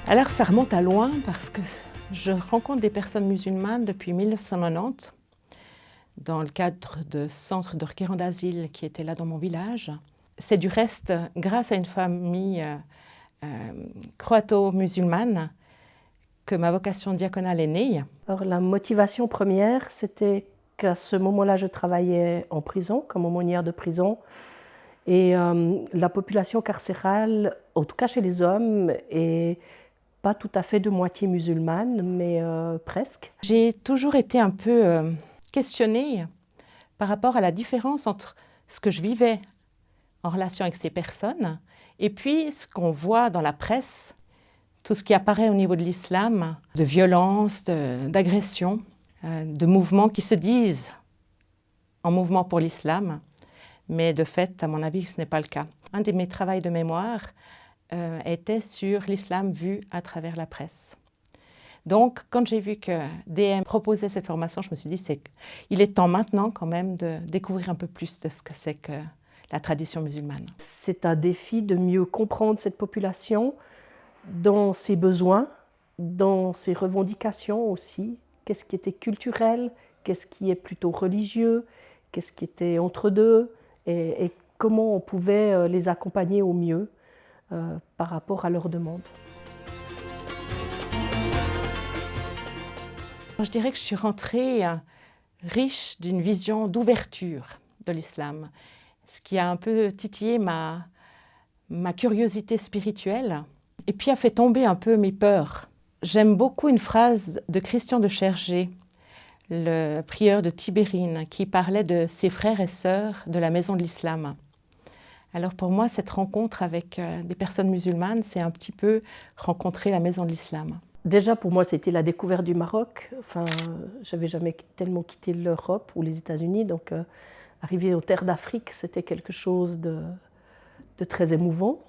Alors ça remonte à loin parce que je rencontre des personnes musulmanes depuis 1990 dans le cadre de centres de requérants d'asile qui étaient là dans mon village. C'est du reste grâce à une famille croato-musulmane que ma vocation diaconale est née. Alors, la motivation première, c'était qu'à ce moment-là, je travaillais en prison, comme aumônière de prison. Et la population carcérale, en tout cas chez les hommes, est pas tout à fait de moitié musulmane, mais presque. J'ai toujours été un peu questionnée par rapport à la différence entre ce que je vivais en relation avec ces personnes et puis ce qu'on voit dans la presse, tout ce qui apparaît au niveau de l'islam, de violence, d'agression, de mouvements qui se disent en mouvement pour l'islam, mais de fait, à mon avis, ce n'est pas le cas. Un de mes travaux de mémoire était sur l'islam vu à travers la presse. Donc, quand j'ai vu que DM proposait cette formation, je me suis dit qu'il est temps maintenant quand même de découvrir un peu plus de ce que c'est que la tradition musulmane. C'est un défi de mieux comprendre cette population dans ses besoins, dans ses revendications aussi. Qu'est-ce qui était culturel, qu'est-ce qui est plutôt religieux, qu'est-ce qui était entre deux, et comment on pouvait les accompagner au mieux par rapport à leurs demandes. Je dirais que je suis rentrée riche d'une vision d'ouverture de l'islam, ce qui a un peu titillé ma curiosité spirituelle et puis a fait tomber un peu mes peurs. J'aime beaucoup une phrase de Christian de Chergé, le prieur de Tibérine, qui parlait de ses frères et sœurs de la maison de l'islam. Alors pour moi, cette rencontre avec des personnes musulmanes, c'est un petit peu rencontrer la maison de l'islam. Déjà, pour moi, c'était la découverte du Maroc. Enfin, je n'avais jamais tellement quitté l'Europe ou les États-Unis, donc arriver aux terres d'Afrique, c'était quelque chose de très émouvant,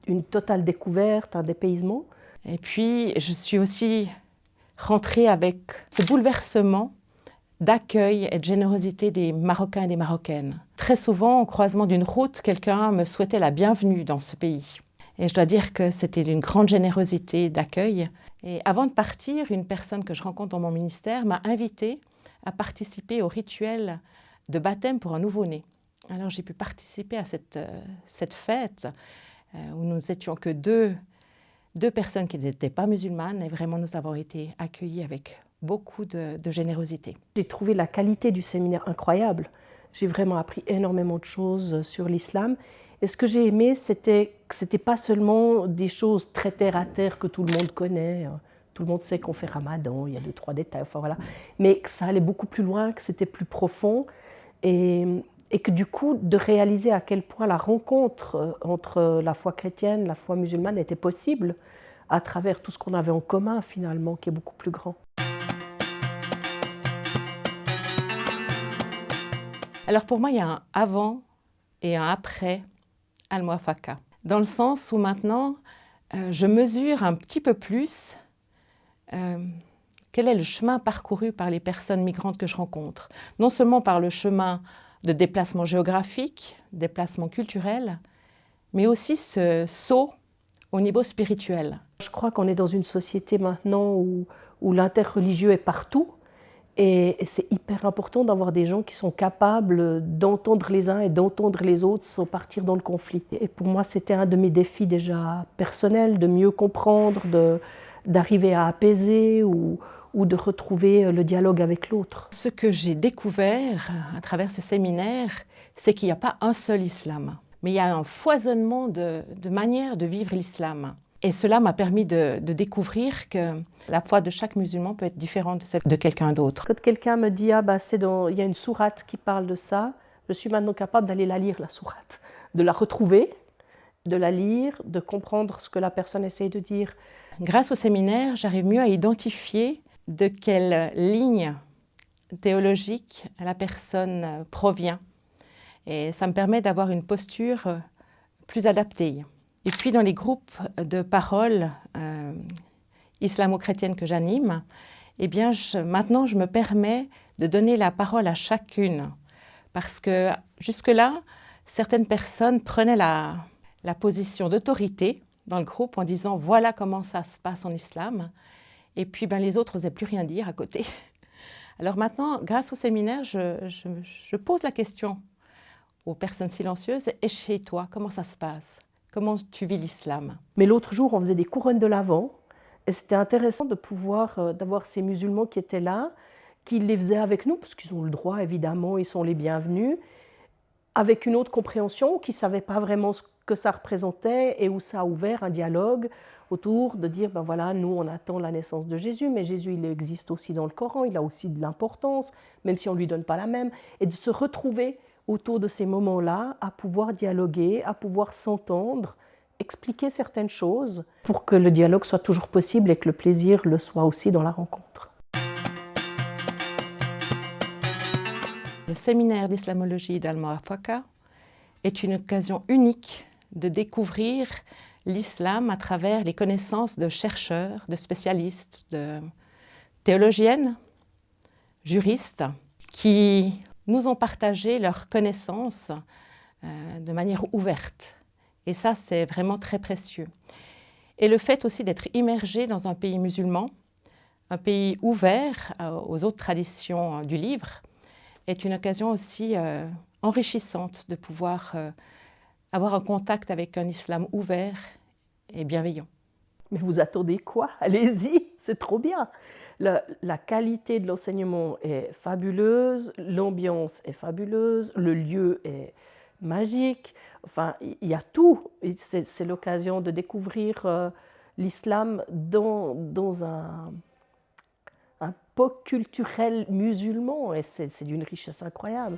une totale découverte, un dépaysement. Et puis, je suis aussi rentrée avec ce bouleversement d'accueil et de générosité des Marocains et des Marocaines. Très souvent, au croisement d'une route, quelqu'un me souhaitait la bienvenue dans ce pays. Et je dois dire que c'était d'une grande générosité d'accueil. Et avant de partir, une personne que je rencontre dans mon ministère m'a invitée à participer au rituel de baptême pour un nouveau-né. Alors j'ai pu participer à cette fête où nous étions que deux personnes qui n'étaient pas musulmanes et vraiment nous avons été accueillis avec beaucoup de générosité. J'ai trouvé la qualité du séminaire incroyable. J'ai vraiment appris énormément de choses sur l'islam. Et ce que j'ai aimé, c'était que ce n'était pas seulement des choses très terre-à-terre que tout le monde connaît. Tout le monde sait qu'on fait Ramadan, il y a 2-3 détails, enfin voilà. Mais que ça allait beaucoup plus loin, que c'était plus profond. Et que du coup, de réaliser à quel point la rencontre entre la foi chrétienne, la foi musulmane était possible à travers tout ce qu'on avait en commun finalement, qui est beaucoup plus grand. Alors pour moi, il y a un avant et un après Al-Muwafaqa, dans le sens où maintenant, je mesure un petit peu plus quel est le chemin parcouru par les personnes migrantes que je rencontre. Non seulement par le chemin de déplacement géographique, déplacement culturel, mais aussi ce saut au niveau spirituel. Je crois qu'on est dans une société maintenant où l'interreligieux est partout. Et c'est hyper important d'avoir des gens qui sont capables d'entendre les uns et d'entendre les autres sans partir dans le conflit. Et pour moi, c'était un de mes défis déjà personnels, de mieux comprendre, d'arriver à apaiser ou de retrouver le dialogue avec l'autre. Ce que j'ai découvert à travers ce séminaire, c'est qu'il n'y a pas un seul islam, mais il y a un foisonnement de manières de vivre l'islam. Et cela m'a permis de découvrir que la foi de chaque musulman peut être différente de celle de quelqu'un d'autre. Quand quelqu'un me dit « Ah bah il y a une sourate qui parle de ça », je suis maintenant capable d'aller la lire, la sourate, de la retrouver, de la lire, de comprendre ce que la personne essaye de dire. Grâce au séminaire, j'arrive mieux à identifier de quelle ligne théologique la personne provient. Et ça me permet d'avoir une posture plus adaptée. Et puis dans les groupes de parole islamo-chrétiennes que j'anime, eh bien maintenant je me permets de donner la parole à chacune. Parce que jusque-là, certaines personnes prenaient la position d'autorité dans le groupe en disant voilà comment ça se passe en islam. Et puis les autres n'osaient plus rien dire à côté. Alors maintenant, grâce au séminaire, je pose la question aux personnes silencieuses, et chez toi, comment ça se passe? Comment tu vis l'islam? Mais l'autre jour, on faisait des couronnes de l'Avent, et c'était intéressant de pouvoir, d'avoir ces musulmans qui étaient là, qui les faisaient avec nous, parce qu'ils ont le droit, évidemment, ils sont les bienvenus, avec une autre compréhension, qui ne savaient pas vraiment ce que ça représentait, et où ça a ouvert un dialogue autour de dire, ben voilà, nous on attend la naissance de Jésus, mais Jésus il existe aussi dans le Coran, il a aussi de l'importance, même si on ne lui donne pas la même, et de se retrouver autour de ces moments-là, à pouvoir dialoguer, à pouvoir s'entendre, expliquer certaines choses, pour que le dialogue soit toujours possible et que le plaisir le soit aussi dans la rencontre. Le séminaire d'islamologie d'Al-Muwafaqa est une occasion unique de découvrir l'islam à travers les connaissances de chercheurs, de spécialistes, de théologiennes, juristes, qui nous ont partagé leurs connaissances de manière ouverte. Et ça, c'est vraiment très précieux. Et le fait aussi d'être immergé dans un pays musulman, un pays ouvert aux autres traditions du livre, est une occasion aussi enrichissante de pouvoir avoir un contact avec un islam ouvert et bienveillant. Mais vous attendez quoi? Allez-y, c'est trop bien. La qualité de l'enseignement est fabuleuse, l'ambiance est fabuleuse, le lieu est magique. Enfin, il y a tout. C'est l'occasion de découvrir l'islam dans un pot culturel musulman, et c'est d'une richesse incroyable.